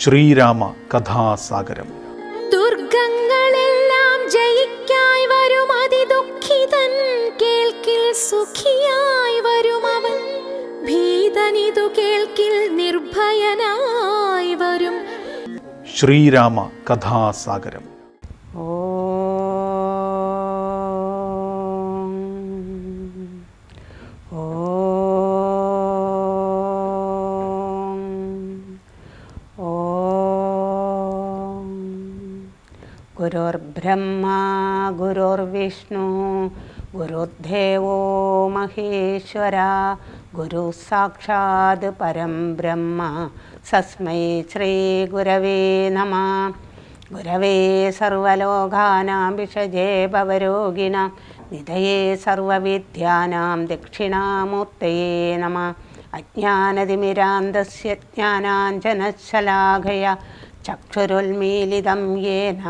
ശ്രീരാമ കഥാസാഗരം. ദുർഗങ്ങളെല്ലാം ജയിക്കായി വരും അതിദുഃഖിതൻ, കേൾക്കിൽ സുഖിയായി വരും അവൻ. ഭീതനിതു കേൾക്കിൽ നിർഭയനായി വരും. ശ്രീരാമ കഥാസാഗരം. ഗുരുർബ്രഹ്മാ ഗുരുർവിഷ്ണു ഗുരുദേവോ മഹേശ്വര, ഗുരു സാക്ഷാത് പരം ബ്രഹ്മ തസ്മൈ ശ്രീ ഗുരവേ നമഃ. ഗുരവേ സർവലോകാനാം വിഷജേ ഭവരോഗിണാം നിധയേ സർവവിദ്യാനാം ദക്ഷിണാമൂർത്തയേ നമഃ. അജ്ഞാനതിമിരാന്തസ്യ ജ്ഞാനാഞ്ജനശലാഖയ ചക്ഷുരുന്മീലിതം യേന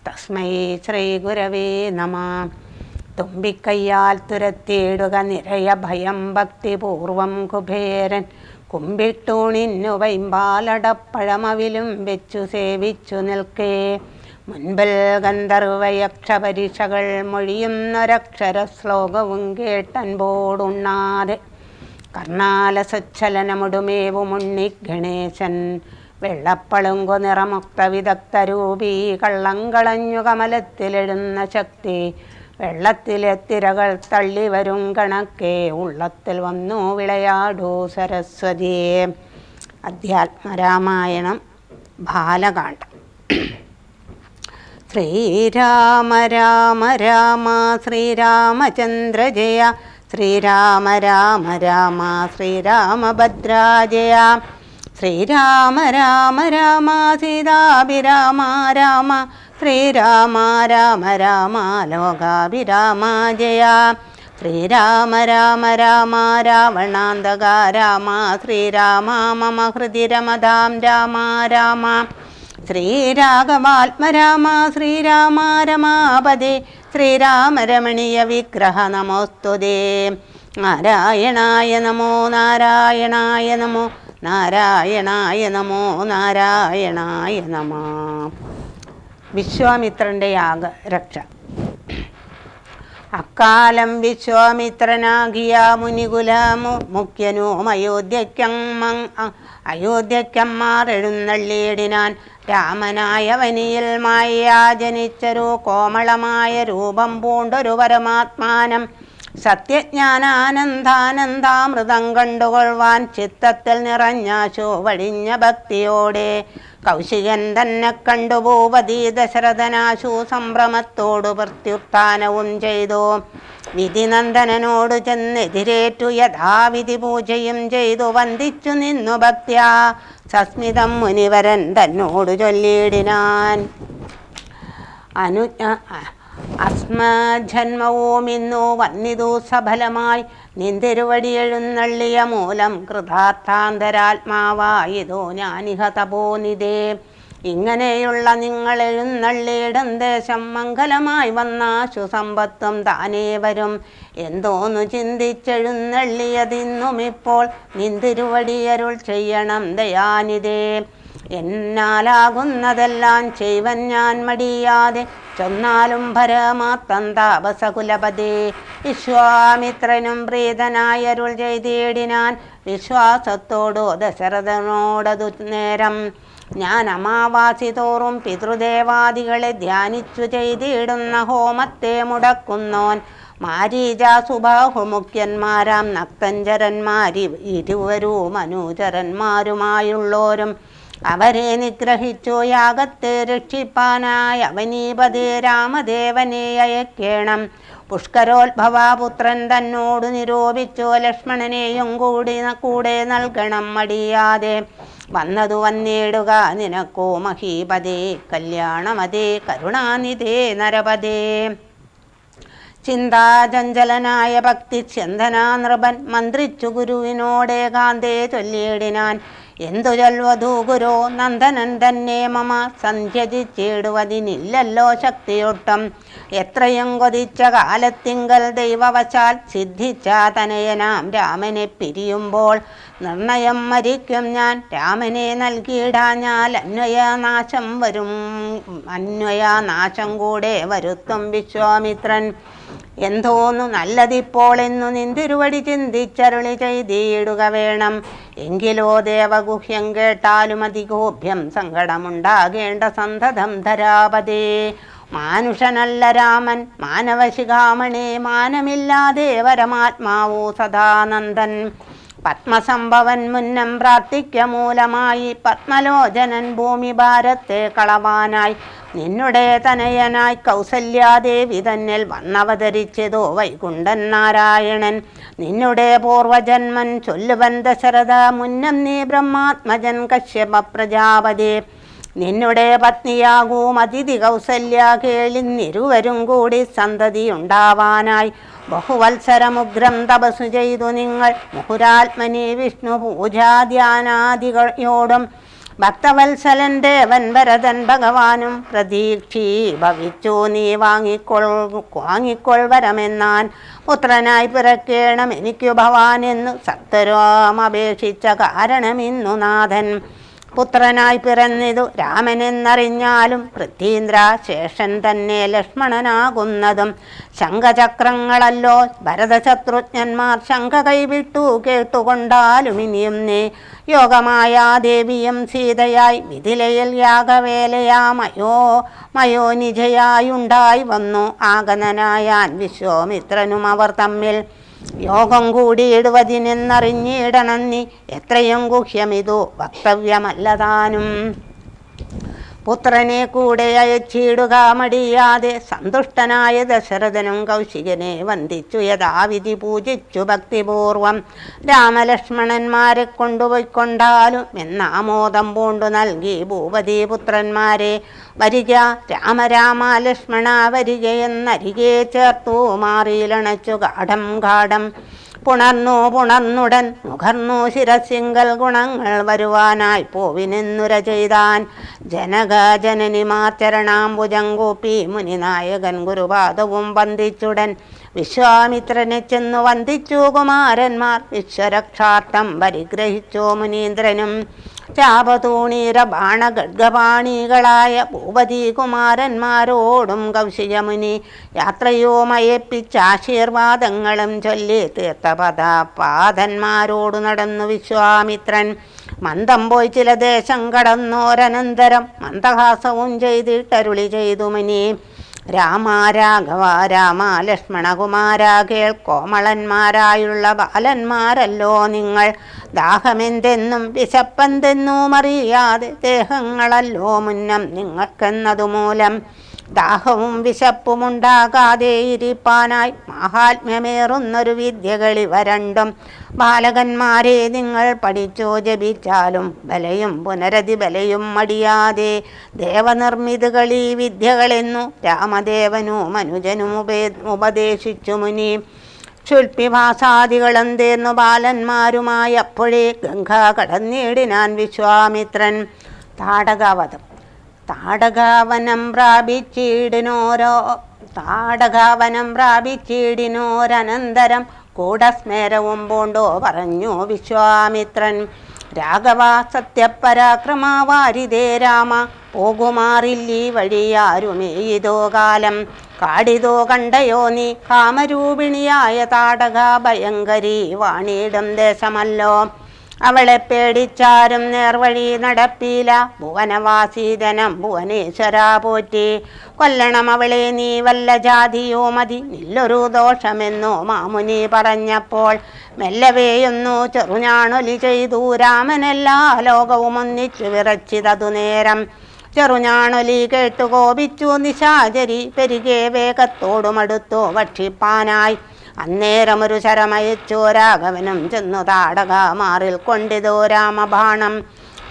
തസ്മൈ ശ്രീ ഗുരവേ നമഃ. തുമ്പിക്കയ്യാൽ തുരത്തിയിടുക നിരയ ഭയം ഭക്തിപൂർവം കുബേരൻ, കുമ്പിട്ടൂണിന്നു വൈമ്പാലടപ്പഴമവിലും വെച്ചു സേവിച്ചു നിൽക്കേ. മുൻപിൽ ഗന്ധർവയക്ഷപരീക്ഷകൾ മൊഴിയുന്നൊരക്ഷര ശ്ലോകവും കേട്ടൻപോടുണ്ണാതെ കർണാലസച്ചലനമുടുമേവുമുണ്ണി ഗണേശൻ. വെള്ളപ്പളുങ്കു നിറമുക്ത വിദഗ്ധരൂപീ കള്ളങ്കളഞ്ഞു കമലത്തിലെഴുന്ന ശക്തി, വെള്ളത്തിലെ തിരകൾ തള്ളി വരും കണക്കെ ഉള്ളത്തിൽ വന്നു വിളയാടൂ സരസ്വതിയെ. അധ്യാത്മരാമായണം ബാലകാണ്ഡം. ശ്രീരാമ രാമ രാമ ശ്രീരാമചന്ദ്ര ജയ, ശ്രീരാമ രാമ രാമ ശ്രീരാമഭദ്രാ ജയ. ശ്രീരാമ രാമ രാമ സീതാഭിരാമ രാമ, ശ്രീരാമ രാമ രാമ ലോകാഭിരാമ ജയ. ശ്രീരാമ രാമ രാമ രാവണാന്തക രാമ, ശ്രീരാമ മമ ഹൃദി രമതാം രാമ രാമ. ശ്രീരാഘവാത്മ രാമ ശ്രീരാമ രമാപദേ, ശ്രീരാമ രമണീയ വിഗ്രഹ നമോസ്തുതേ. നാരായണായ നമോ നാരായണായ നമോ നാരായണായ നമോ നാരായണായ നമഃ. വിശ്വാമിത്രൻ്റെ യാഗരക്ഷ. അക്കാലം വിശ്വാമിത്രനാകിയ മുനികുലമു മുഖ്യനും അയോധ്യക്കന്മാർ എഴുന്നള്ളിയിടിനാൻ. രാമനായ വനിയിൽ മായ ജനിച്ചൊരു കോമളമായ രൂപം പൂണ്ടൊരു പരമാത്മാനം. സത്യജ്ഞാനാനന്ദാനന്ദാമൃതം കണ്ടുകൊള്ളുവാൻ ചിത്തത്തിൽ നിറഞ്ഞാശു വഴിഞ്ഞ ഭക്തിയോടെ കൗശികൻ തന്നെ കണ്ടു ഭൂപതി ദശരഥനാശു സംഭ്രമത്തോടു പ്രത്യുത്ഥാനവും ചെയ്തു. വിധിനന്ദനോട് ചെന്നെതിരേറ്റു യഥാവിധി പൂജയും ചെയ്തു വന്ദിച്ചു നിന്നു ഭക്ത്യാ. സസ്മിതം മുനിവരൻ തന്നോടു ചൊല്ലിയിടിനാൻ. അസ്മജന്മവും ഇന്നു വന്നിതു സഫലമായി, നിന്തിരുവടി എഴുന്നള്ളിയ മൂലം കൃതാർത്ഥാന്തരാത്മാവായതോ ഞാനിഹ തപോനിധേ. ഇങ്ങനെയുള്ള നിങ്ങൾ എഴുന്നള്ളിയിടം ദേശം മംഗലമായി വന്നാശു സമ്പത്തും താനേ വരും എന്തോന്നു ചിന്തിച്ചെഴുന്നള്ളിയതിന്നും ഇപ്പോൾ നിന്തിരുവടിയരുൾ ചെയ്യണം ദയാനിധേ. എന്നാലാകുന്നതെല്ലാം ചെയ്വൻ ഞാൻ മടിയാതെ, ചൊന്നാലും പരമാത്തം താപസകുലപതേ. വിശ്വാമിത്രനും പ്രീതനായരുൾ ചെയ്തിടിനാൻ വിശ്വാസത്തോടു ദശരഥനോടതു നേരം. ഞാൻ അമാവാസി തോറും പിതൃദേവാദികളെ ധ്യാനിച്ചു ചെയ്തിടുന്ന ഹോമത്തെ മുടക്കുന്നോൻ. മാരീചാസുബാഹുമുഖ്യന്മാരാം നക്തഞ്ചരന്മാരി ഇരുവരും അനുചരന്മാരുമായുള്ളോരും അവരെ നിഗ്രഹിച്ചു യാഗത്തെ രക്ഷിപ്പാനായി അവനീപതി രാമദേവനെ അയക്കേണം. പുഷ്കരോത്ഭവപുത്രൻ തന്നോട് നിരൂപിച്ചു ലക്ഷ്മണനെയും കൂടെ നൽകണം മടിയാതെ. വന്നതു വന്നിടുക നിനക്കോ മഹീപതേ, കല്യാണമതേ കരുണാനിധേ നരപതേ. ചിന്താചഞ്ചലനായ ഭക്തി ചന്ദനാ നൃപൻ മന്ത്രിച്ചു ഗുരുവിനോടേകാന്തേ ചൊല്ലിയിടിനാൻ. എന്തു ചൊൽവതു ഗുരു നന്ദനൻ തന്നെ മമ സന്ധ്യജിച്ചിടുവതിനില്ലല്ലോ ശക്തിയൊട്ടും. എത്രയും കൊതിച്ച കാലത്തിങ്കൽ ദൈവവശാൽ സിദ്ധിച്ച തനയനാം രാമനെ പിരിയുമ്പോൾ നിർണയം മരിക്കും ഞാൻ. രാമനെ നൽകിയിടാഞ്ഞാൽ അന്വയനാശം കൂടെ വരുത്തും വിശ്വാമിത്രൻ. എന്തോന്നു നല്ലതിപ്പോൾ എന്നു നിന്തിരുവടി ചിന്തിച്ചരുളി ചെയ്തിടുക വേണം. എങ്കിലോ ദേവഗുഹ്യം കേട്ടാലും അതിഗോഭ്യം സങ്കടമുണ്ടാകേണ്ട സന്തതം ധരാപതേ. മാനുഷനല്ല രാമൻ മാനവശിഖാമണേ, മാനമില്ലാതെ പരമാത്മാവോ സദാനന്ദൻ. പത്മസംഭവൻ മുന്നം പ്രാർത്ഥിക്ക മൂലമായി പത്മലോചനൻ ഭൂമി ഭാരത്തെ കളവാനായി നിന്നുടെ തനയനായി കൗസല്യാദേവി തന്നിൽ വന്നവതരിച്ചതോ വൈകുണ്ഠൻ നാരായണൻ. നിന്നുടെ പൂർവജന്മൻ ചൊല്ലുവൻ ദശരഥ മുന്നം നീ ബ്രഹ്മാത്മജൻ കശ്യപ പ്രജാപതി. നിന്നുടെ പത്നിയാകൂം അതിഥി കൗസല്യ കേളിന്നിരുവരും കൂടി സന്തതി ഉണ്ടാവാനായി ബഹുവത്സരമുഗ്രം തപസ്സു ചെയ്തു നിങ്ങൾ മുഹുരാത്മനി വിഷ്ണു പൂജാധ്യാനാദികളോടും. ഭക്തവത്സലൻ ദേവൻ ഭരതൻ ഭഗവാനും പ്രതീക്ഷീ ഭവിച്ചു നീ വാങ്ങിക്കൊൾവരമെന്നാൻ. പുത്രനായി പിറക്കേണം എനിക്കു ഭവാൻ എന്നു സത്വരാമപേക്ഷിച്ച കാരണമിന്നു നാഥൻ. പുത്രനായി പിറന്നിതു രാമനെന്നറിഞ്ഞാലും പൃഥ്വീന്ദ്ര ശേഷൻ തന്നെ ലക്ഷ്മണനാകുന്നതും. ശംഖചക്രങ്ങളല്ലോ ഭരതശത്രുഘ്നന്മാർ ശംഖ കൈവിട്ടു കേട്ടുകൊണ്ടാലും ഇനിയും നീ യോഗമായ ദേവിയും സീതയായി മിഥിലയിൽ യാഗവേലയാമയോനിജയായുണ്ടായി വന്നു. ആഗതനായാൻ വിശ്വാമിത്രനും അവർ തമ്മിൽ യോഗം കൂടിയിടുവതിനെന്നറിഞ്ഞിടണം നീ. എത്രയും ഗുഹ്യമിതു വക്തവ്യമല്ലതാനും. പുത്രനെ കൂടെ അയച്ചിടുക മടിയാതെ സന്തുഷ്ടനായ ദശരഥനും കൗശികനെ വന്ദിച്ചു യഥാവിധി പൂജിച്ചു ഭക്തിപൂർവം. രാമലക്ഷ്മണന്മാരെ കൊണ്ടുപോയിക്കൊണ്ടാലും എന്നാമോദം പൂണ്ടു നൽകി ഭൂപതി പുത്രന്മാരെ. വരിക രാമ രാമ ലക്ഷ്മണ വരികയെന്നരികെ ചേർത്തു മാറിയിലണച്ചു ഗാഠം. പുണർന്നുടൻ നുകർന്നു ശിരസിങ്കൽ ഗുണങ്ങൾ വരുവാനായി പോവിനെന്നുര ചെയ്താൻ. ജനകജനനിമാർ ചരണാംബുജം കൂപ്പി മുനിനായകൻ ഗുരുപാദവും വന്ദിച്ചുടൻ. വിശ്വാമിത്രനെ ചെന്നു വന്ദിച്ചു കുമാരന്മാർ വിശ്വരക്ഷാർത്ഥം പരിഗ്രഹിച്ചു മുനീന്ദ്രനും. ചാപതൂണീര ബാണഗഡ്ഗപാണികളായ ഭൂപതി കുമാരന്മാരോടും കൗശികമുനി യാത്രയോമയപ്പിച്ച ആശീർവാദങ്ങളും ചൊല്ലി തീർത്ഥപാദന്മാരോടു നടന്നു വിശ്വാമിത്രൻ. മന്ദം പോയി ചില ദേശം കടന്നോരനന്തരം മന്ദഹാസവും ചെയ്തിട്ടരുളി ചെയ്തു മുനി. രാമ രാഘവ രാമ ലക്ഷ്മണകുമാര കേൾ, കോമളന്മാരായുള്ള ബാലന്മാരല്ലോ നിങ്ങൾ. ദാഹമെന്തെന്നും വിശപ്പെന്തെന്നും അറിയാതെ ദേഹങ്ങളല്ലോ മുന്നം നിങ്ങൾക്കെന്നതുമൂലം. ദാഹവും വിശപ്പുമുണ്ടാകാതെ ഇരിപ്പാനായി മാഹാത്മ്യമേറുന്നൊരു വിദ്യകളിവ രണ്ടും. ബാലകന്മാരെ നിങ്ങൾ പഠിച്ചോ ജപിച്ചാലും ബലയും പുനരതിബലയും മടിയാതെ. ദേവനിർമ്മിതുകളീ വിദ്യകളെന്നു രാമദേവനും മനുജനും ഉപദേശിച്ചു മുനി. ക്ഷുൽപിഭാസാദികളും തീർന്നു ബാലന്മാരുമായി അപ്പോഴേ ഗംഗ കടന്നിടിനാൻ വിശ്വാമിത്രൻ. താടകാവനം പ്രാപിച്ചിടിനോരനന്തരം കൂടസ്മേരവും പൂണ്ടോ പറഞ്ഞു വിശ്വാമിത്രൻ. രാഘവ സത്യപരാക്രമവാരിതേ രാമ, പോകുമാറില്ലീ വഴിയാരുമേ ഇതോ കാലം. കാടിതോ കണ്ടയോ നീ കാമരൂപിണിയായ താടക ഭയങ്കരി വാണിയിടും ദേശമല്ലോ. അവളെ പേടിച്ചാരും നേർവഴി നടപ്പീല. ഭുവനവാസീതനം ഭുവനേശ്വര പോറ്റി. കൊല്ലണം അവളെ നീ വല്ല ജാതിയോ മതി, നില്ലൊരു ദോഷമെന്നോ മാമുനി പറഞ്ഞപ്പോൾ മെല്ലവേയൊന്നു ചെറുഞാണൊലി ചെയ്തു രാമനെല്ലാ ലോകവും ഒന്നിച്ചു വിറച്ചിതതു നേരം. ചെറുഞാണൊലി കേട്ടു കോപിച്ചു നിശാചരി പെരുകെ വേഗത്തോടുമടുത്തു ഭക്ഷിപ്പാനായി. അന്നേരമൊരു ശരമയച്ചോ രാഘവനും ചെന്നു താടക മാറിൽ കൊണ്ടിതോ രാമബാണം.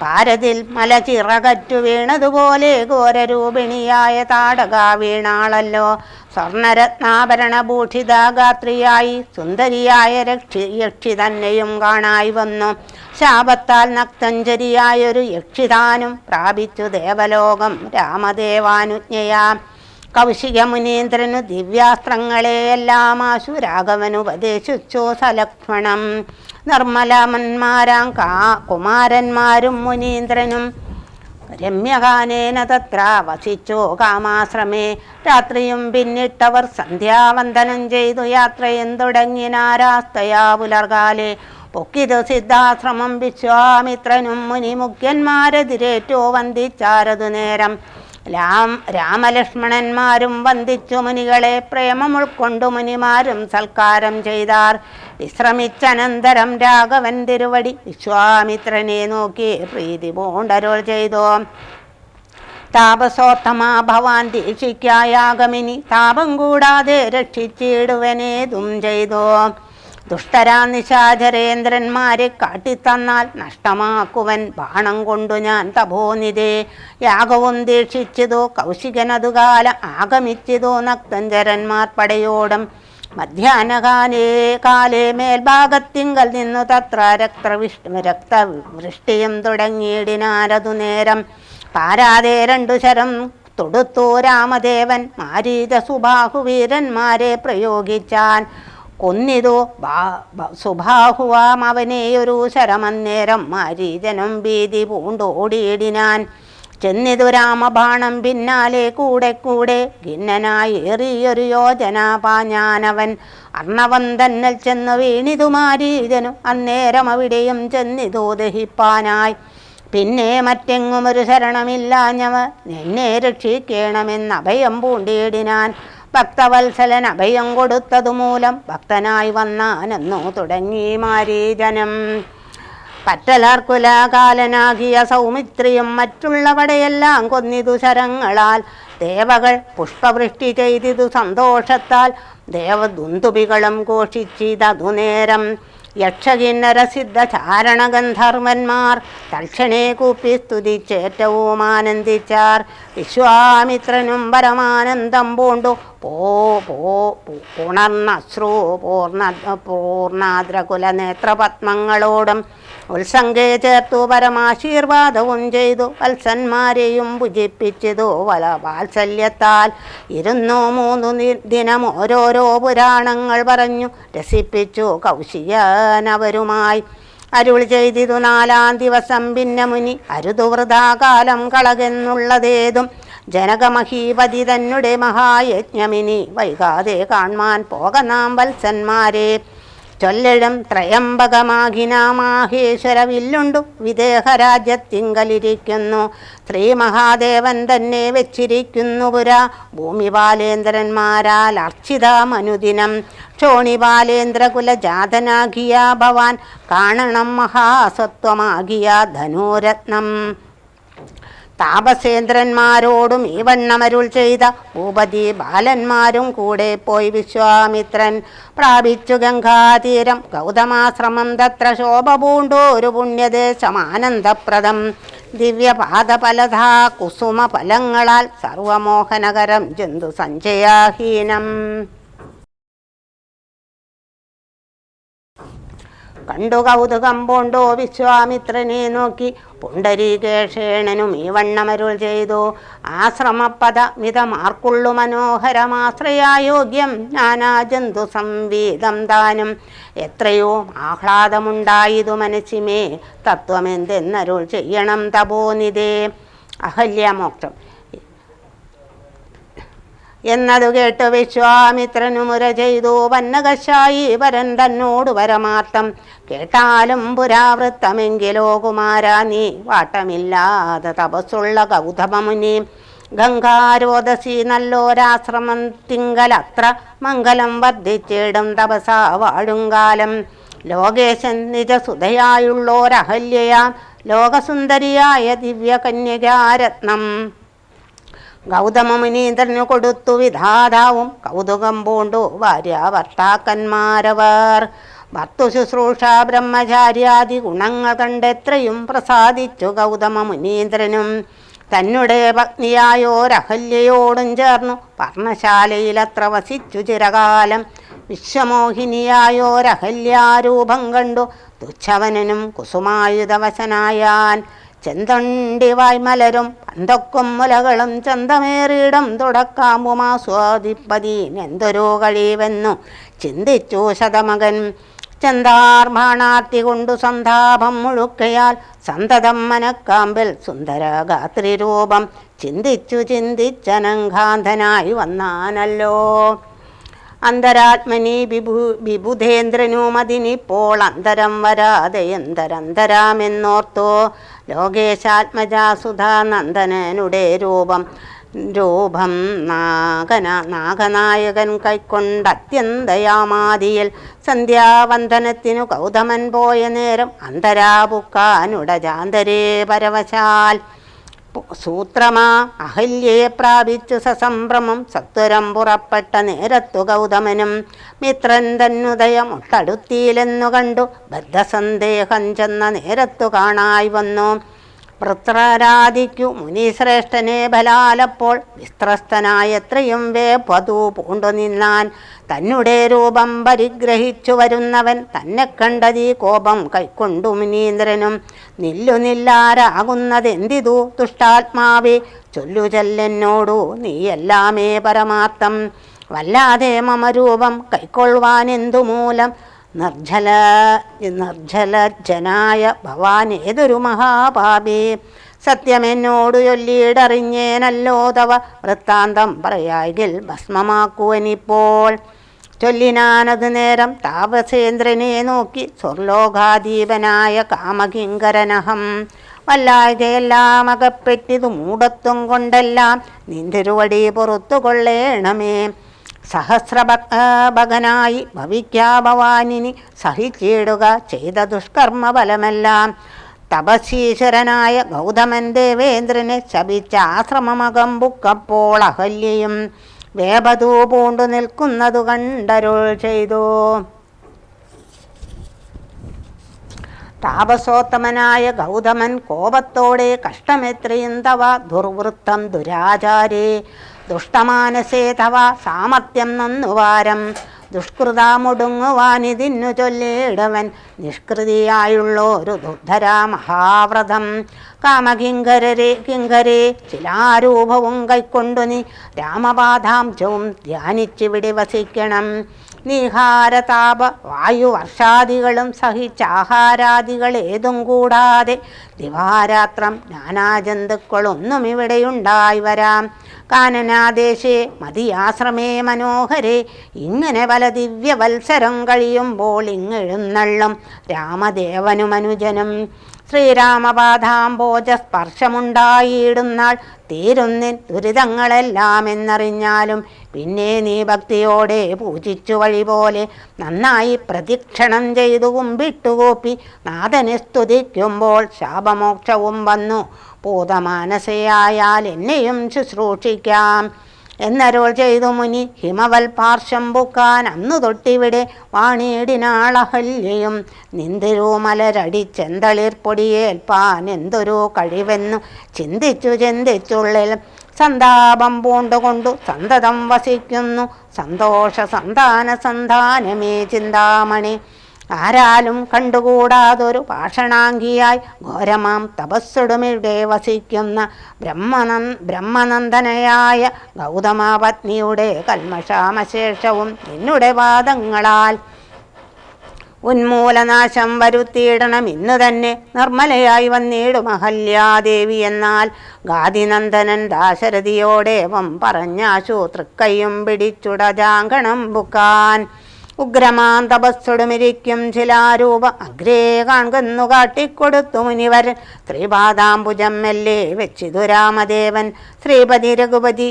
പാരതിൽ മലചിറകറ്റു വീണതുപോലെ ഘോരരൂപിണിയായ താടക വീണാളല്ലോ. സ്വർണരത്നാഭരണഭൂഷിതാഗാത്രിയായി സുന്ദരിയായ യക്ഷി തന്നെയും കാണായി വന്നു. ശാപത്താൽ നക്തഞ്ചരിയായൊരു യക്ഷിതാനും പ്രാപിച്ചു ദേവലോകം രാമദേവാനുജ്ഞയാ. കൗശിക മുനീന്ദ്രനു ദിവ്യാസ്ത്രങ്ങളെയെല്ലാം ആശു രാഘവനുപദേശിച്ചു സലക്ഷ്മണം. നിർമ്മലമന്മാരാം കുമാരന്മാരും മുനീന്ദ്രനും രമ്യഗാനേന തത്ര വസിച്ചു കാമാശ്രമേ. രാത്രിയും പിന്നിട്ടവർ സന്ധ്യാവന്ദനം ചെയ്തു യാത്രയും തുടങ്ങിനാരാസ്തയാ പുലർകാലെ. പൊക്കിതു സിദ്ധാശ്രമം വിശ്വാമിത്രനും മുനിമുഖ്യന്മാരെതിരേറ്റു വന്ദിച്ചാരതു നേരം. രാമലക്ഷ്മണന്മാരും വന്ദിച്ചു മുനികളെ. പ്രേമം ഉൾക്കൊണ്ടു മുനിമാരും സൽക്കാരം ചെയ്താർ. വിശ്രമിച്ചനന്തരം രാഘവൻ തിരുവടി വിശ്വാമിത്രനെ നോക്കി പ്രീതി പൂണ്ടരുൾ ചെയ്തു. താപസോത്തമാ ഭവാൻ ദീക്ഷിക്കായാഗമിനി താപം കൂടാതെ രക്ഷിച്ചിടുവനേതും ചെയ്തു. ദുഷ്ടരാ നിശാചരേന്ദ്രന്മാരെ കാട്ടിത്തന്നാൽ നഷ്ടമാക്കുവൻ ബാണം കൊണ്ടു ഞാൻ തപോനിധേ. യാഗവും ദീക്ഷിച്ചതോ കൗശികനതുകാലം ആഗമിച്ചതോ നക്തഞ്ചരന്മാർ പടയോടും. മധ്യാഹ്നകാലേ മേൽഭാഗത്തിങ്കൽ നിന്നു തത്ര രക്തവൃഷ്ടിയും തുടങ്ങിയിടിനാരതു നേരം. പാരാതെ 2 ശരം തൊടുത്തു രാമദേവൻ. മാരീച സുബാഹുവീരന്മാരെ പ്രയോഗിച്ചാൻ. കൊന്നിതു സുബാഹുവാം അവനെയൊരു ശരമന്നേരം. മാരീചനും ഭീതി പൂണ്ടോടിയിടിനാൻ. ചെന്നിതു രാമബാണം പിന്നാലെ കൂടെ കൂടെ. ഖിന്നനായി ഏറിയൊരു യോജന പാഞ്ഞാനവൻ. അർണവൻ തന്നൽ ചെന്നു വീണിതു മാരീചനും. അന്നേരം അവിടെയും ചെന്നിതു ദഹിപ്പാനായി. പിന്നെ മറ്റെങ്ങും ഒരു ശരണമില്ലാഞ്ഞവ എന്നെ രക്ഷിക്കണമെന്ന് അഭയം പൂണ്ടിയിടിനാൻ. ഭക്തവത്സലൻ അഭയം കൊടുത്തതു മൂലം ഭക്തനായി വന്നാനെന്നു തുടങ്ങി മാരീജനം. പറ്റലാർക്കുലകാലനാകിയ സൗമിത്രിയും മറ്റുള്ളവടെയെല്ലാം കൊന്നിതു ശരങ്ങളാൽ. ദേവകൾ പുഷ്പവൃഷ്ടി ചെയ്തിതു സന്തോഷത്താൽ. ദേവദുന്തുബികളും ഘോഷിച്ചിതതു നേരം. യക്ഷകിന്നരസിദ്ധ ചാരണഗന്ധർവന്മാർ തൽക്ഷണേ കൂപ്പി സ്തുതിച്ചേറ്റവും ആനന്ദിച്ചാർ. വിശ്വാമിത്രനും പരമാനന്ദം പൂണ്ടു പുണർന്നശ്രു പൂർണാദ്രകുല നേത്രപത്മങ്ങളോടും ഉത്സംഗേ ചേർത്തു പരമാശീർവാദവും ചെയ്തു. വത്സന്മാരെയും ഭുജിപ്പിച്ചതു വാത്സല്യത്താൽ. 3 ദിനം ഓരോരോ പുരാണങ്ങൾ പറഞ്ഞു രസിപ്പിച്ചു കൗശികനവരുമായി. അരുൾ ചെയ്തിതു 4-ാം ദിവസം ഭിന്ന മുനി അരുതുവൃതാകാലം കളകെന്നുള്ളതേതും. ജനകമഹീപതി തന്നെ മഹായജ്ഞമിനി വൈകാതെ കാൺമാൻ പോകനാം വത്സന്മാരെ. ചൊല്ലിടും ത്രയംബകമാകിന മാഹേശ്വര വില്ലുണ്ടു വിദേഹരാജ്യത്തിങ്കലിരിക്കുന്നു. ശ്രീ മഹാദേവൻ തന്നെ വെച്ചിരിക്കുന്നു പുരാ. ഭൂമിപാലേന്ദ്രന്മാരാൽ അർച്ചിത മനുദിനം. ക്ഷോണിപാലേന്ദ്രകുല ജാതനാകിയ ഭവാൻ. കാണണം മഹാസത്വമാകിയ ധനുരത്നം. താപസേന്ദ്രന്മാരോടും ഈ വണ്ണമരുൾ ചെയ്ത ഭൂപതി ബാലന്മാരും കൂടെ പോയി. വിശ്വാമിത്രൻ പ്രാപിച്ചു ഗംഗാതീരം ഗൗതമാശ്രമം. തത്ര ശോഭ പൂണ്ടോരു പുണ്യദേശമാനന്ദപ്രദം. ദിവ്യപാദഫലധാ കുസുമ ഫലങ്ങളാൽ സർവമോഹനകരം ജന്തു സഞ്ചയാഹീനം. കണ്ടു കൗതുകം പൂണ്ടോ വിശ്വാമിത്രനെ നോക്കി. പുണ്ടരീകേഷേണനും ഈ വണ്ണമരുൾ ചെയ്തു. ആശ്രമപദ മിതമാർക്കുള്ളു മനോഹരമാശ്രയായോഗ്യം. നാനാജന്തു സംവീതം താനും. എത്രയോ ആഹ്ലാദമുണ്ടായതു മനസ്സിമേ. തത്വമെന്തെന്നരുൾ ചെയ്യണം തപോനിധേ. അഹല്യമോക്ഷം എന്നതു കേട്ട് വിശ്വാമിത്രനു മുര ചെയ്തു. വന്നകശായി വരൻ തന്നോട് പരമാർത്ഥം. കേട്ടാലും പുരാവൃത്തമെങ്കിലോ കുമാരാ നീ. വാട്ടമില്ലാതെ തപസ്സുള്ള ഗൗതമമുനി. ഗംഗാരോദസി നല്ലോരാശ്രമത്തിങ്കലത്ര മംഗലം വർദ്ധിച്ചിടും തപസാ വാഴുങ്കാലം. ലോകേശൻ നിജസുതയായുള്ളോരഹല്യയാം. ലോകസുന്ദരിയായ ദിവ്യകന്യകാരത്നം. ഗൗതമമുനീന്ദ്രനു കൊടുത്തു വിധാതാവും. കൗതുകം പൂണ്ടു ഭാര്യ ഭർത്താക്കന്മാരവർ. ഭർത്തു ശുശ്രൂഷ ബ്രഹ്മചാര്യാദി ഗുണങ്ങൾ കണ്ടെത്രയും പ്രസാദിച്ചു ഗൗതമമുനീന്ദ്രനും. തന്നെ പത്നിയായോരഹല്യയോടും ചേർന്നു പർണശാലയിലത്ര വസിച്ചു ചിരകാലം. വിശ്വമോഹിനിയായോരഹല്യാരൂപം കണ്ടു തുച്ഛവനനും കുസുമായുധവശനായാൻ. ചെന്തണ്ടിവായ് മലരും പന്തൊക്കും മുലകളും ചന്തമേറിയിടം തുടക്കാമ്പുമാസ്വാദിപ്പതിനെന്തൊരു കഴിവെന്നു ചിന്തിച്ചു ശതമകൻ. ചെന്താർമാണാർത്തി കൊണ്ടു സന്താപം മുഴുക്കയാൽ സന്തതം മനക്കാമ്പിൽ സുന്ദരഗാത്രിരൂപം ചിന്തിച്ചു ചിന്തിച്ചനഘാന്തനായി വന്നാനല്ലോ. അന്തരാത്മനി വിബുധേന്ദ്രനുമതിനിപ്പോൾ അന്തരം വരാതെ എന്തരന്തരാമെന്നോർത്തു. ലോകേശാത്മജാസുധാനന്ദനനുടെ രൂപം നാഗനായകൻ കൈക്കൊണ്ടത്യന്തയാമാദിയിൽ സന്ധ്യാവന്ദനത്തിനു ഗൗതമൻ പോയ നേരം അന്തരാപുക്കാനുടജാന്തരേ പരവശാൽ സൂത്രമാ അഹല്യയെ പ്രാപിച്ചു സസംഭ്രമം സത്വരം പുറപ്പെട്ട നേരത്തു ഗൗതമനും മിത്രൻ തന്നുദയം ഒട്ടടുത്തിയിലെന്നു കണ്ടു ബദ്ധസന്ദേഹം ചെന്ന നേരത്തു കാണായി വന്നു. വൃത്രരാധിക്കു മുനിശ്രേഷ്ഠനെ ബലാലപ്പോൾ വിസ്ത്രസ്തനായത്രയും വേപതു പൂണ്ടു നിന്നാൻ. തന്നെ രൂപം പരിഗ്രഹിച്ചു വരുന്നവൻ തന്നെ കണ്ടതീ കോപം കൈക്കൊണ്ടു മുനീന്ദ്രനും. നില്ലാരാകുന്നതെന്തിതു ദുഷ്ടാത്മാവേ, ചൊല്ലു ചൊല്ലെന്നോടു നീയെല്ലാമേ പരമാർത്ഥം. വല്ലാതെ മമ രൂപം കൈക്കൊള്ളുവാനെന്തു മൂലം നിർജ്ജലജനായ ഭവാൻ ഏതൊരു മഹാപാപി. സത്യമെന്നോടു ചൊല്ലിയിടറിഞ്ഞേനല്ലോ തവ വൃത്താന്തം പറയായിൽ ഭസ്മമാക്കുവനിപ്പോൾ. ചൊല്ലിനാനത് നേരം താപസേന്ദ്രനെ നോക്കി സ്വർലോകാധീപനായ കാമകിങ്കരനഹം. വല്ലായകയെല്ലാം അകപ്പെട്ടിതു മൂടത്വം കൊണ്ടെല്ലാം നിന്തിരുവടി പുറത്തു കൊള്ളേണമേ. സഹസ്രഭകനായി ഭവിക്കാ ഭവാനിനി സഹിച്ചിടുക ചെയ്ത ദുഷ്കർമ്മ ഫലമെല്ലാം. തപശീശ്വരനായ ഗൗതമൻ ദേവേന്ദ്രനെ ശപിച്ച ആശ്രമമകം ബുക്കപ്പോൾ അഹല്യയും വേപതു പൂണ്ടു നിൽക്കുന്നതു കണ്ടരുൾ ചെയ്തു. താപസോത്തമനായ ഗൗതമൻ കോപത്തോടെ കഷ്ടമെത്രയും തവ ദുർവൃത്തം ദുരാചാരേ ദുഷ്ടമാനസേ തവ സാമർത്ഥ്യം നന്നുവാരം. ദുഷ്കൃതാമുടുങ്ങുവാനിതിന്നു ചൊല്ലിയിടവൻ നിഷ്കൃതിയായുള്ളൊരു ദുർധരാ മഹാവ്രതം. കിങ്കരേ ശിലാരൂപവും കൈക്കൊണ്ടു നീ രാമപാദാംശവും ധ്യാനിച്ചിവിടെ വസിക്കണം. നീഹാരതാപ വായുവർഷാദികളും സഹിച്ചാഹാരാദികളേതും കൂടാതെ ദിവാരാത്രം നാനാജന്തുക്കളൊന്നും ഇവിടെയുണ്ടായി വരാം. കാനനാദേശേ മതിയാശ്രമേ മനോഹരേ ഇങ്ങനെ പല ദിവ്യവത്സരം കഴിയുമ്പോൾ ഇങ്ങെഴുന്നള്ളും രാമദേവനുമനുജനും. ശ്രീരാമപാദാംബോജ സ്പർശമുണ്ടായിടുന്നാൾ തീരുന്നിൻ ദുരിതങ്ങളെല്ലാം എന്നറിഞ്ഞാലും പിന്നെ നീ ഭക്തിയോടെ പൂജിച്ചു വഴി പോലെ നന്നായി പ്രദക്ഷിണം ചെയ്തു കുമ്പിട്ടുകൂപ്പി നാഥനെ സ്തുതിക്കുമ്പോൾ ശാപമോക്ഷവും വന്നു പൂതമാനസയായാൽ എന്നെയും ശുശ്രൂഷിക്കാം എന്നരുൾ ചെയ്തു മുനി. ഹിമവൽ പാർശ്വം പുക്കാൻ അന്നു തൊട്ടിവിടെ വാണിയിടിനാളഹല്യയും നിന്തിരുമലരടിച്ചെന്തളിർപ്പൊടിയേൽപ്പാൻ എന്തൊരു കഴിവെന്നു ചിന്തിച്ചുള്ളിൽ സന്താപം പൂണ്ടുകൊണ്ടു സന്തതം വസിക്കുന്നു സന്തോഷ സന്താനമേ ചിന്താമണി. ആരാലും കണ്ടുകൂടാതൊരു പാഷണാംഗിയായി ഘോരമാം തപസ്സുടുമിടെ വസിക്കുന്ന ബ്രഹ്മനന്ദനയായ ഗൗതമപത്നിയുടെ കൽമഷാമശേഷവും നിന്നുടെ പാദങ്ങളാൽ ഉന്മൂലനാശം വരുത്തിയിടണം. ഇന്നു തന്നെ നിർമ്മലയായി വന്നിടും അഹല്യാദേവി എന്നാൽ. ഗാദിനന്ദനൻ ദാശരഥിയോടേവം പറഞ്ഞാശു തൃക്കൈയും പിടിച്ചുടജാങ്കണം ബുക്കാൻ. ഉഗ്രമാൻ തപസ്സുടുമിരിക്കും ശിലാരൂപ അഗ്രേ കാൺകെന്നു കാട്ടിക്കൊടുത്തു മുനിവരൻ. ശ്രീപാദാംബുജം മെല്ലെ വെച്ചിതു രാമദേവൻ. ശ്രീപതി രഘുപതി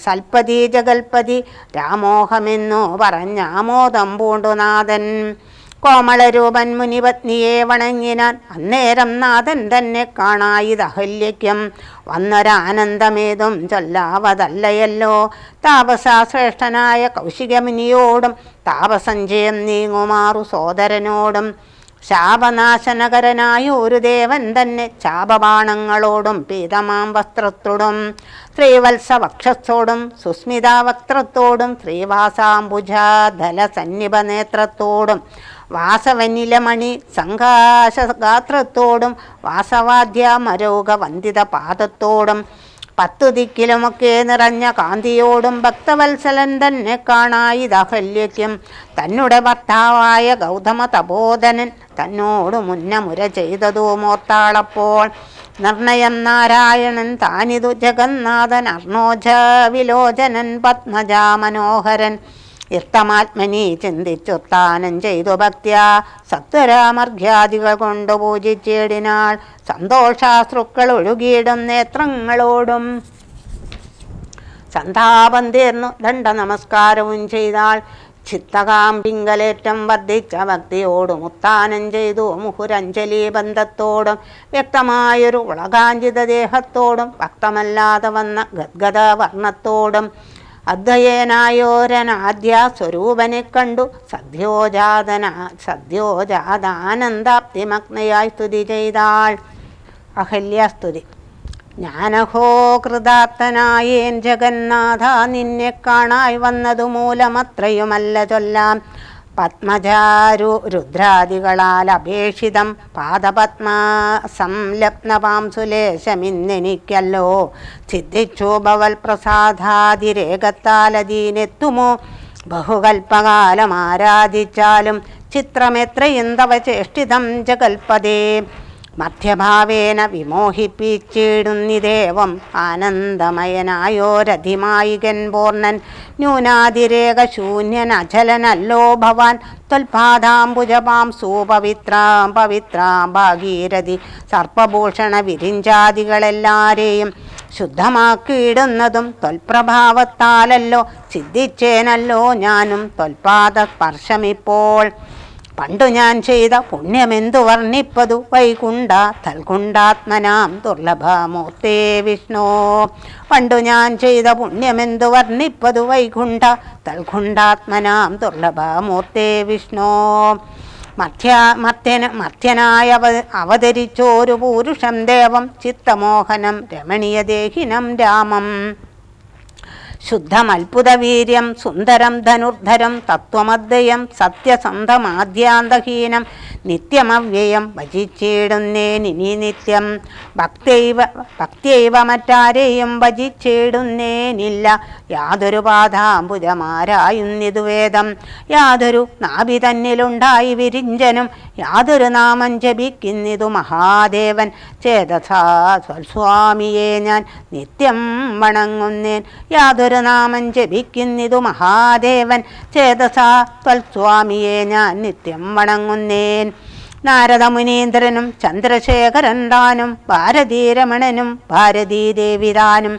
സൽപതി ജഗൽപതി രാമോഹമെന്നു പറഞ്ഞാമോദം പൂണ്ടുനാഥൻ. കോമളരൂപൻ മുനിപത്നിയെ വണങ്ങിനാൻ. അന്നേരം നാഥൻ തന്നെ കാണായിതഹല്യയ്ക്കും വന്നൊരാനന്ദമേതും ചൊല്ലാവതല്ലയല്ലോ. താപസാശ്രേഷ്ഠനായ കൗശികമുനിയോടും താപസഞ്ചയം നീങ്ങുമാറു സോദരനോടും ശാപനാശനകരനായ ഒരു ദേവൻ തന്നെ ചാപബാണങ്ങളോടും പീതമാം വസ്ത്രത്തോടും ശ്രീവത്സ വക്ഷത്തോടും സുസ്മിതാവക്ത്രത്തോടും ശ്രീവാസാംബുജാധല സന്നിഭ നേത്രത്തോടും വാസവനിലമണി സംഘാശഗാത്രത്തോടും വാസവാദ്യമരോഗ വന്ദിത പാദത്തോടും 10 ദിക്കിലുമൊക്കെ നിറഞ്ഞ കാന്തിയോടും ഭക്തവത്സലൻ തന്നെ കാണായിതഹല്യയ്ക്കും തന്നെ ഭർത്താവായ ഗൗതമ തപോധനൻ തന്നോട് മുന്നമുര ചെയ്തതു മോർത്താളപ്പോൾ നിർണയം നാരായണൻ താനിതു ജഗന്നാഥൻ അർണോജ വിലോചനൻ പത്മജാ മനോഹരൻ ഇഷ്ടമാത്മനി ചിന്തിച്ചുത്താനം ചെയ്തു ഭക്ത്യാ സത്വരാമർഘ്യാദികൾ കൊണ്ടു പൂജിച്ചിടിനാൾ സന്തോഷാശ്രുക്കൾ ഒഴുകിയിടും നേത്രങ്ങളോടും സന്താപം തീർന്നു ദണ്ഡ നമസ്കാരവും ചെയ്താൾ ചിത്തകാമ്പിങ്കലേറ്റം വർദ്ധിച്ച ഭക്തിയോടും ഉത്താനം ചെയ്തു മുഹുരഞ്ജലി ബന്ധത്തോടും വ്യക്തമായൊരു ഉളകാഞ്ചിത ദേഹത്തോടും ഭക്തമല്ലാതെ വന്ന ഗദ്ഗത വർണ്ണത്തോടും അദ്വയേനായോരനാദ്യ സ്വരൂപനെ കണ്ടു സദ്യോജാതാനന്ദാപ്തിമഗ്നയായി സ്തുതി ചെയ്താൾ. അഹല്യാസ്തുതി. ജ്ഞാനഹോ കൃതാർത്ഥനായേൻ ജഗന്നാഥ, നിന്നെ കാണായി വന്നതു മൂലമത്രയുമല്ല ചൊല്ലാം. പത്മജാരു രുദ്രാദികളാൽ അപേക്ഷിതം പാദപത്മ സംലപ്നപാം സുലേശമിന്നെനിക്കല്ലോ. സിദ്ധിച്ചു ഭവൽ പ്രസാദാതിരേകത്താലതീനെത്തുമോ. ബഹുകൽപ്പകാലം ആരാധിച്ചാലും ചിത്രമെത്രയും തവ ചേഷ്ടിതം ജഗൽപദേ. മധ്യഭാവേന വിമോഹിപ്പിച്ചിടുന്നിദേവം ആനന്ദമയനായോരധിമായികൻ പൂർണ്ണൻ. ന്യൂനാതിരേകശൂന്യൻ അചലനല്ലോ ഭവാൻ. ത്വൽപാദാംബുജപാം സുപവിത്രാം പവിത്രാം ഭാഗീരഥി സർപ്പഭൂഷണ വിരിഞ്ചാദികളെല്ലാരെയും ശുദ്ധമാക്കിയിടുന്നതും ത്വൽപ്രഭാവത്താലല്ലോ. സിദ്ധിച്ചേനല്ലോ ഞാനും ത്വൽപാദ സ്പർശമിപ്പോൾ. പണ്ടു ഞാൻ ചെയ്ത പുണ്യമെന്തു വർണ്ണിപ്പതു വൈകുണ്ഠ തൽകുണ്ഠാത്മനാം ദുർലഭമൂർത്തേ വിഷ്ണു. പണ്ടു ഞാൻ ചെയ്ത പുണ്യമെന്തു വർണ്ണിപ്പതു വൈകുണ്ഠ തൽകുണ്ഠാത്മനാം ദുർലഭമൂർത്തേ വിഷ്ണു. മർത്യനായ അവതരിച്ചോരു പൂരുഷം ദേവം ചിത്തമോഹനം രമണീയദേഹിനം രാമം. ശുദ്ധമത്ഭുതവീര്യം സുന്ദരം ധനുർധരം തത്വമദ്വയം സത്യസന്ധമാദ്യാന്തഹീനം നിത്യമവ്യയം ഭജിച്ചിടുന്നേനിനി നിത്യം. ഭക്തിയൈവ മറ്റാരെയും ഭജിച്ചിടുന്നേനില്ല. യാതൊരു പാദാംബുജമാരായുന്നിതു വേദം. യാതൊരു നാഭി തന്നിലുണ്ടായി വിരിഞ്ചനും. യാതൊരു നാമം ജപിക്കുന്നിതു മഹാദേവൻ. ചേതസാ സ്വസ്വാമിയെ ഞാൻ നിത്യം വണങ്ങുന്നേൻ. യാതൊരു നാമം ജപിക്കുന്നിതു മഹാദേവൻ. ചേതസാ ത്വൽസ്വാമിയെ ഞാൻ നിത്യം വണങ്ങുന്നേൻ. നാരദ മുനീന്ദ്രനും ചന്ദ്രശേഖരൻ താനും ഭാരതീരമണനും ഭാരതീദേവിതാനും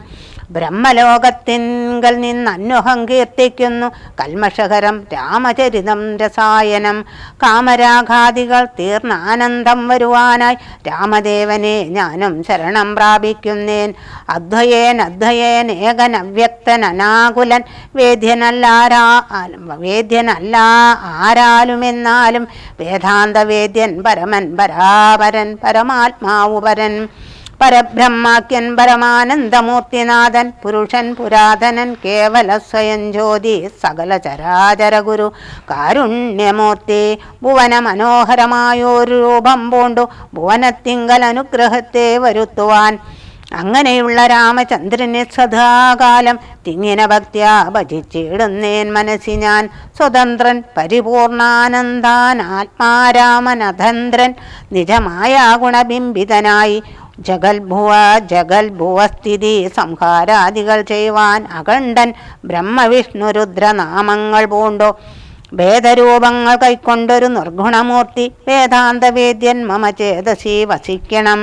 ബ്രഹ്മലോകത്തിങ്കൽ നിന്നന്വഹം കീർത്തിക്കുന്നു കൽമഷകരം രാമചരിതം രസായനം. കാമരാഗാദികൾ തീർന്നാനന്ദം വരുവാനായി രാമദേവനെ ഞാനും ശരണം പ്രാപിക്കുന്നേൻ. അദ്വയേൻ ഏകൻ അവ്യക്തൻ അനാകുലൻ വേദ്യനല്ല ആരാലുമെന്നാലും വേദാന്തവേദ്യൻ പരമൻ പരാപരൻ പരമാത്മാവുപരൻ പരബ്രഹ്മാക്യൻ പരമാനന്ദമൂർത്തിനാഥൻ പുരുഷൻ പുരാതനൻ കേവല സ്വയം ജ്യോതി സകല ചരാചര ഗുരു കാരുണ്യമൂർത്തി. ഭുവന മനോഹരമായൊരു രൂപം പൂണ്ടു ഭുവനത്തിങ്കൽ അനുഗ്രഹത്തെ വരുത്തുവാൻ അങ്ങനെയുള്ള രാമചന്ദ്രനെ സദാകാലം തിങ്ങിന ഭക്ത്യാ ഭജിച്ചിടുന്നേൻ മനസ്സി ഞാൻ. സ്വതന്ത്രൻ പരിപൂർണാനന്ദാൻ ആത്മാരാമനധന്ദ്രൻ നിജമായ ഗുണബിംബിതനായി ജഗൽഭുവസ്ഥിതി സംഹാരാദികൾ ചെയ്യുവാൻ അഖണ്ഡൻ ബ്രഹ്മവിഷ്ണുരുദ്രനാമങ്ങൾ പൂണ്ടോ. ഭേദരൂപങ്ങൾ കൈക്കൊണ്ടൊരു നിർഗുണമൂർത്തി വേദാന്തവേദ്യൻ മമ ചേതസി വസിക്കണം.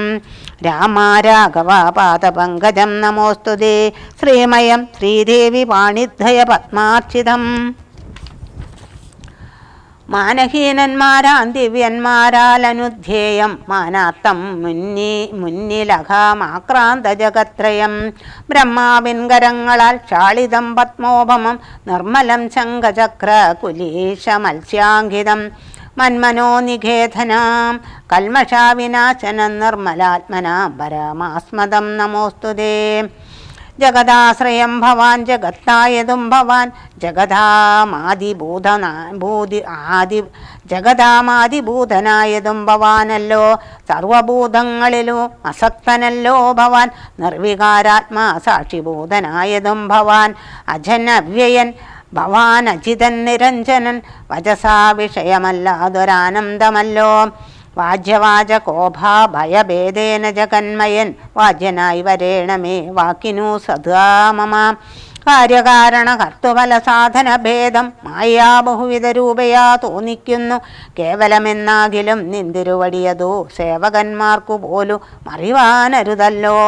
രാമാരാഘവ പാദപങ്കജം നമോസ്തുതേ. ശ്രീമയം ശ്രീദേവി പാണിദ്വയ പത്മാർച്ചിതം. മാനഹീനന്മാരാൻ ദിവ്യന്മാരാലനുധ്യേയം മാനാത്തം മുന്നിലഘമാക്രാന്ത ജഗത്രയം. ബ്രഹ്മാവിൻ കരങ്ങളാൽ ക്ഷാളിതം പത്മോപമം നിർമ്മലം ശംഖചക്ര കുലീശ മത്സ്യാങ്കിതം. മന്മനോനിഖേധനാം കൽമഷാവിനാശനം നിർമ്മലാത്മനാം പരമാസ്മദം നമോസ്തുതേ. ജഗദാശ്രയം ഭവാൻ ജഗത്തായതും ഭവാൻ ജഗദാമാദിഭൂതനായതും ഭവാനല്ലോ. സർവഭൂതങ്ങളിലും അസക്തനല്ലോ ഭവാൻ. നിർവികാരാത്മാ സാക്ഷിഭൂതനായതും ഭവാൻ. അജനവ്യയൻ ഭവാൻ അജിതൻ നിരഞ്ജനൻ. വചസാ വിഷയമല്ലാതൊരാനന്ദമല്ലോ. വാജ്യവാചകോഭാ ഭയഭേദേന ജഗന്മയൻ. വാജ്യനായി വരേണമേ വാക്കിനു സദാ മമ. കാര്യകാരണ കർത്തുഫല സാധന ഭേദം മായാ ബഹുവിധ രൂപയാ തോന്നിക്കുന്നു. കേവലമെന്നാകിലും നിന്തിരുവടിയതോ സേവകന്മാർക്കു പോലും അറിവാനരുതല്ലോ.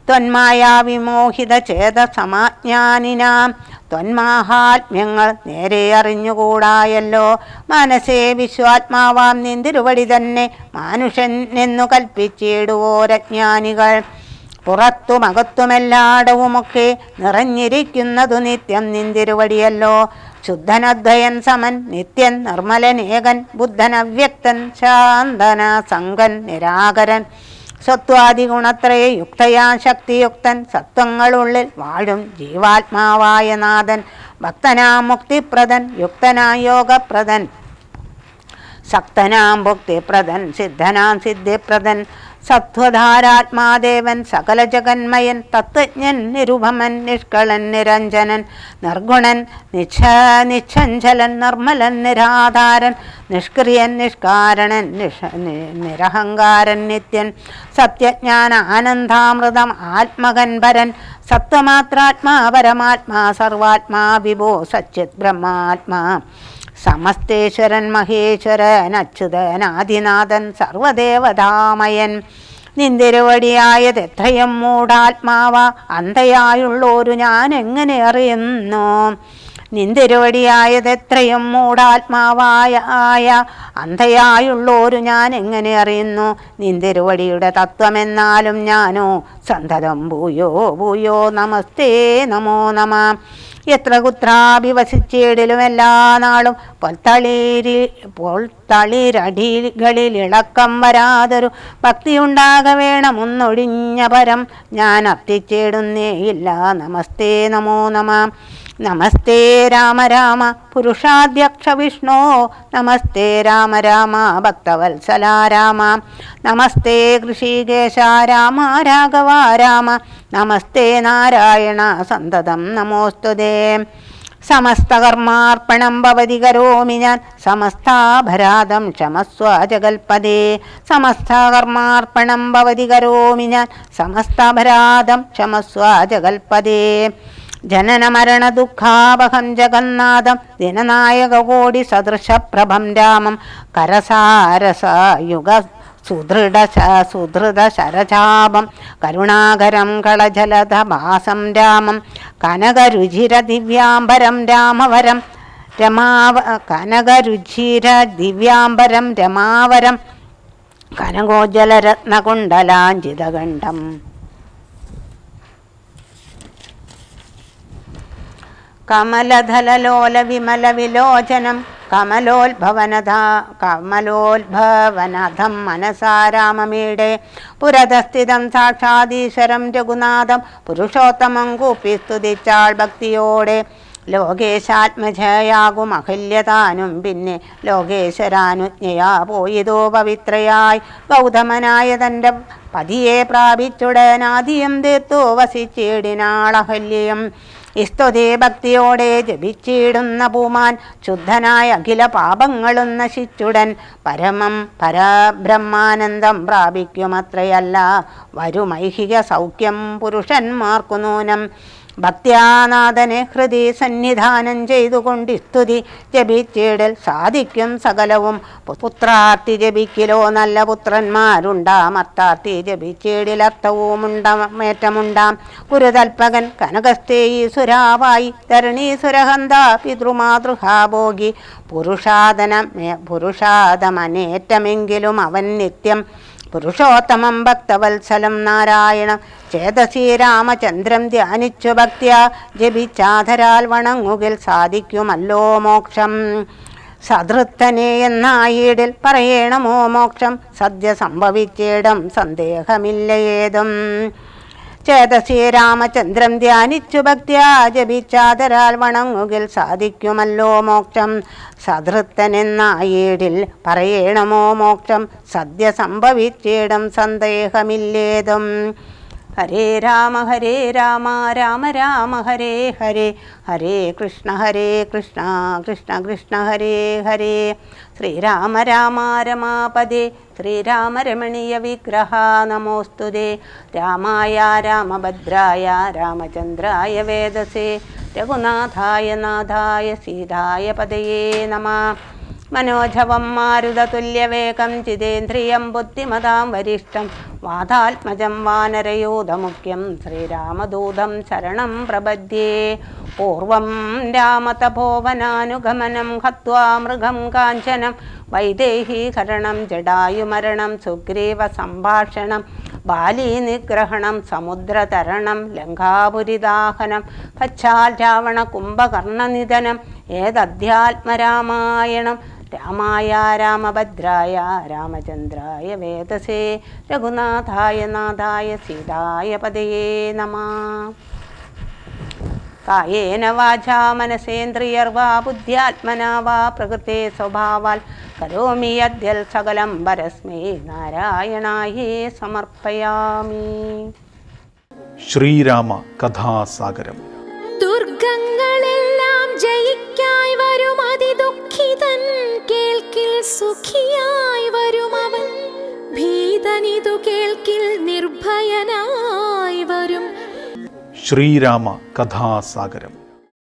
ത്വന്മായാ വിമോഹിത ചേത സമാജ്ഞാനിനാം ത്വന്മാഹാത്മ്യങ്ങൾ നേരെ അറിഞ്ഞുകൂടായല്ലോ. മനസ്സേ വിശ്വാത്മാവാം നിന്തിരുവടി തന്നെ മാനുഷൻ എന്നു കൽപ്പിച്ചിടുവോരജ്ഞാനികൾ. പുറത്തുമകത്തുമെല്ലാടവുമൊക്കെ നിറഞ്ഞിരിക്കുന്നതു നിത്യം നിന്തിരുവടിയല്ലോ. ശുദ്ധനദ്വയൻ സമൻ നിത്യൻ നിർമ്മലനേകൻ ബുദ്ധനവ്യക്തൻ ശാന്തന സംഗൻ നിരാകരൻ. സ്വത്വാദിഗുണത്രയ യുക്തയാ ശക്തിയുക്തൻ സത്വങ്ങളുള്ളിൽ വാഴും ജീവാത്മാവായ നാഥൻ. ഭക്തനാം മുക്തിപ്രദൻ യുക്തനാം യോഗപ്രദൻ സക്തനാം ഭുക്തിപ്രദൻ സിദ്ധനാം സിദ്ധിപ്രദൻ. സത്വധാരാത്മാദേവൻ സകല ജഗന്മയൻ തത്വജ്ഞൻ നിരുപമൻ നിഷ്കളൻ നിരഞ്ജനൻ നിർഗുണൻ നിശ്ചഞ്ചലൻ നിർമ്മലൻ നിരാധാരൻ നിഷ്ക്രിയൻ നിഷ്കാരണൻ നിരഹങ്കാരൻ നിത്യൻ. സത്യജ്ഞാന ആനന്ദാമൃതം ആത്മകൻ പരൻ. സത്വമാത്രാത്മാ പരമാത്മാ സർവാത്മാ വിഭോ സച്ചിത് ബ്രഹ്മാത്മാ. സമസ്തേശ്വരൻ മഹേശ്വരൻ അച്യുതൻ ആദിനാഥൻ സർവദേവതാമയൻ. നിന്തിരുവടിയായത് എത്രയും മൂഢാത്മാവ അന്ധയായുള്ളോരു ഞാൻ എങ്ങനെ അറിയുന്നു. നിന്തിരുവടിയായത് എത്രയും മൂഢാത്മാവായ അന്ധയായുള്ളോരു ഞാൻ എങ്ങനെ അറിയുന്നു. നിന്തിരുവടിയുടെ തത്വമെന്നാലും ഞാനോ സന്തതം ഭൂയോ ഭൂയോ നമസ്തേ നമോ നമ. എത്ര കുത്രാഭിവസിച്ചിടിലും എല്ലാ നാളും പൊൽത്തളിരടികളിൽ ഇളക്കം വരാതൊരു ഭക്തിയുണ്ടാക വേണമെന്നൊഴിഞ്ഞ പരം ഞാൻ അർത്തിച്ചിടുന്നേയില്ല. നമസ്തേ നമോ നമ. നമസ്തേ രാമ രാമ പുരുഷാധ്യക്ഷ വിഷ്ണോ. നമസ്തേ രാമ രാമ ഭക്തവത്സല രാമ. നമസ്തേ ഋഷികേശ രാമ രാഘവ രാമ. നമസ്തേ നാരായണ സന്തതം നമോസ്തുതേ. സമസ്തകർമാർപ്പണം ഭവതി കരോമി ഞാൻ സമസ്താപരാധം ക്ഷമസ്വ ജഗൽപദേ. സമസ്തകർമാർപ്പണം ഭവതി കരോമി ഞാൻ സമസ്താപരാധം ക്ഷമസ്വ ജഗൽപദേ. ജനന മരണ ദുഃഖാപഹം ജഗന്നാഥം ദിനനായകകോടി സദൃശപ്രഭം രാമം. കരസാരസയുഗ സുധൃത ശരചാപം കരുണാകരം കളജലധഭാസം രാമം. കനകരുചിര ദിവ്യാംബരം രാമവരം കനകരുചിര ദിവ്യാംബരം രമാവരം കനകോജ്വലരത്നകുണ്ടലാഞ്ചിതകണ്ഠം. കമലധലലോല വിമല വിലോചനം കമലോത്ഭവനധം മനസാരാമമീടെ. പുരതസ്ഥിതം സാക്ഷാദീശ്വരം രഘുനാഥം പുരുഷോത്തമം കൂപ്പി സ്തുതിച്ചാൾ ഭക്തിയോടെ. ലോകേശാത്മജയാകും അഹല്യതാനും പിന്നെ ലോകേശ്വരാനുജ്ഞയാ പോയതോ പവിത്രയായി. ഗൗതമനായ തൻ്റെ പതിയെ പ്രാപിച്ചുടനാദിയം തീർത്തു വസിച്ചിടിനാളഹല്യം. സ്തുതി ഭക്തിയോടെ ജപിച്ചിടുന്ന പൂമാൻ ശുദ്ധനായ അഖില പാപങ്ങളും നശിച്ചുടൻ പരബ്രഹ്മാനന്ദം പ്രാപിക്കുമത്രയല്ല വരുമൈഹിക സൗഖ്യം പുരുഷന്മാർക്കു നൂനം. ഭക്ത്യാനാഥനെ ഹൃദി സന്നിധാനം ചെയ്തുകൊണ്ട് സ്തുതി ജപിച്ചിടൽ സാധിക്കും സകലവും. പുത്രാർത്ഥി ജപിക്കിലോ നല്ല പുത്രന്മാരുണ്ടാം. അർത്ഥാർത്ഥി ജപിച്ചിടിലർത്ഥവുമുണ്ടമേറ്റമുണ്ടാം. ഗുരുതൽപകൻ കനകസ്ഥേയി സുരാവായി ധരണീസുരഹന്ത പിതൃമാതൃഹാഭോഗി. പുരുഷാദമനേറ്റമെങ്കിലും അവൻ നിത്യം പുരുഷോത്തമം ഭക്തവത്സലം നാരായണം. ചേതസി രാമചന്ദ്രം ധ്യാനിച്ചു ഭക്ത്യ ജപിച്ചാധരാൽ വണങ്ങുകിൽ സാധിക്കുമല്ലോ മോക്ഷം. സതൃത്തനെ എന്നായിടിൽ പറയണമോ മോക്ഷം സദ്യ സംഭവിച്ചിടും സന്ദേഹമില്ല ഏതും. ചേതസി രാമചന്ദ്രം ധ്യാനിച്ചു ഭക്ത്യാ ജപിച്ചാതരാൽ വണങ്ങുകിൽ സാധിക്കുമല്ലോ മോക്ഷം. സതൃത്തനെന്നായിടിൽ പറയണമോ മോക്ഷം സദ്യ സംഭവിച്ചിടും സന്ദേഹമില്ലേതും. ഹരേ രാമ രാമ രാമ ഹരേ ഹരേ, ഹരേ കൃഷ്ണ കൃഷ്ണ കൃഷ്ണ ഹരേ ഹരേ. ശ്രീരാമ രാമ രമാപദേ ശ്രീരാമ രമണീയ വിഗ്രഹ നമോസ്തുതേ. രാമായ രാമഭദ്രായ രാമചന്ദ്രായ വേദസേ രഘുനാഥായ നാഥായ സീതായ പദയേ നമഃ. മനോജവം മാരുതതുല്യവേഗം ജിതേന്ദ്രിയം ബുദ്ധിമതാം വരിഷ്ഠം വാതാത്മജം വാനരയൂഥമുഖ്യം ശ്രീരാമദൂതം ശരണം പ്രപദ്യേ. പൂർവം രാമതപോവനാനുഗമനം ഹത്വാ മൃഗം കാഞ്ചനം വൈദേഹീകരണം ജടായുമരണം സുഗ്രീവ സംഭാഷണം ബാലീനിഗ്രഹണം സമുദ്രതരണം ലങ്കാപുരിദാഹനം പശ്ചാൽ രാവണ കുംഭകർണനിധനം ഏതധ്യാത്മരാമായണം. രാമായ രാമഭദ്രായ രാമചന്ദ്രായ വേദസേ രഘുനാഥായ നാഥായ സീതായ പദയേ നമഃ. കായേന വാചാ മനസേന്ദ്രിയർവാ ബുദ്ധ്യാത്മനാ വാ പ്രകൃതേ സ്വഭാവാൽ കരോമി യദ്യൽ സകലം പരസ്മൈ നാരായണായേ സമർപ്പയാമി. ശ്രീരാമ കഥാസാഗരം. ദുർഗങ്ങളെല്ലാം ജയിക്കായി വരും അതിദുഃഖിതൻ കേൾക്കിൽ സുഖിയായി വരും അവൻ. ഭീതനിതു കേൾക്കിൽ നിർഭയനായി വരും. ശ്രീരാമ കഥാസാഗരം.